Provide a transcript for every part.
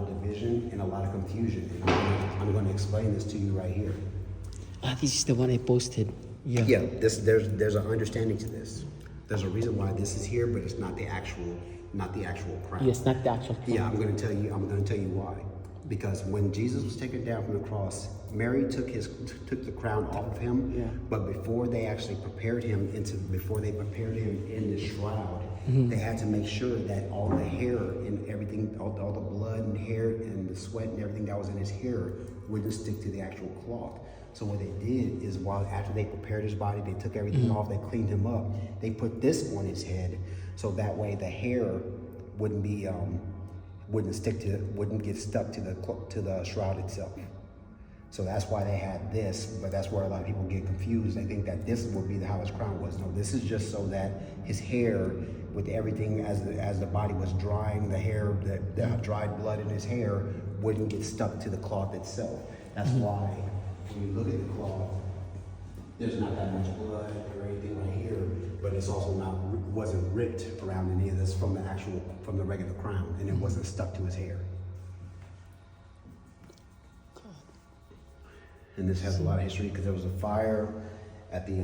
of division and a lot of confusion. And I'm going to explain this to you right here. This is the one I posted. Yeah. Yeah, there's an understanding to this. There's a reason why this is here, but it's not the actual crown. Yes, not the actual. Yeah, I'm going to tell you why. Because when Jesus was taken down from the cross, Mary took the crown off of him. Yeah. But before they actually prepared him in the shroud, they had to make sure that all the hair and everything, all the blood and hair and the sweat and everything that was in his hair wouldn't stick to the actual cloth. So what they did is, after they prepared his body, they took everything off, they cleaned him up, they put this on his head, so that way the hair wouldn't get stuck to the shroud itself. So that's why they had this, but that's where a lot of people get confused. They think that this would be how his crown was. No, this is just so that his hair, with everything as the body was drying, the hair, the dried blood in his hair wouldn't get stuck to the cloth itself. That's why when you look at the cloth, there's not that much blood or anything right here, but it's also wasn't ripped around any of this from the regular crown, and it wasn't stuck to his hair. And this has a lot of history because there was a fire at the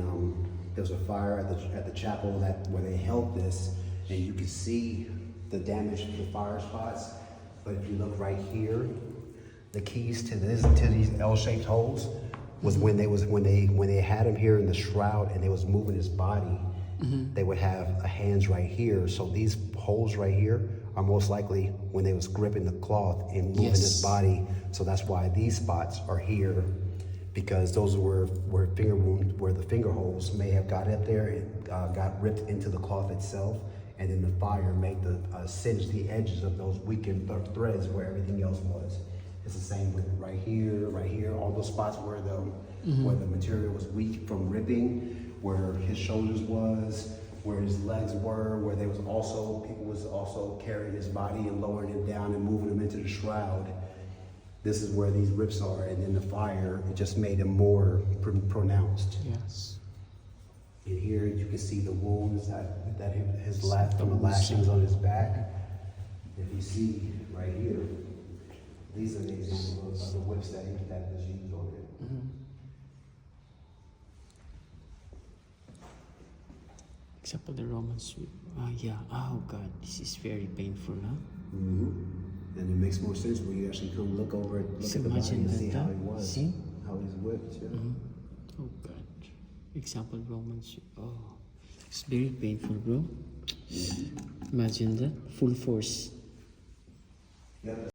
chapel where they held this, and you could see the damage to the fire spots. But if you look right here, the keys to these L-shaped holes was when they had him here in the shroud and they was moving his body. They would have hands right here. So these holes right here are most likely when they was gripping the cloth and moving his body. So that's why these spots are here, because those were finger wounds where the finger holes may have got up there and got ripped into the cloth itself, and then the fire made singe the edges of those weakened threads where everything else was. It's the same with right here, all those spots where the material was weak from ripping, where his shoulders was, where his legs were, where people was also carrying his body and lowering him down and moving him into the shroud. This is where these rips are, and then the fire, it just made them more pronounced. Yes. And here you can see the wounds from the lashings on his back. If you see right here, these are the examples of the whips that was used on him. Example, the Roman sweep. Yeah. Oh God, this is very painful, huh? And it makes more sense when you actually come look at the body and see how he was. See? How he's whipped. Yeah. Oh God. Example, Roman sweep. Oh, it's very painful, bro. Imagine that. Full force. Yep.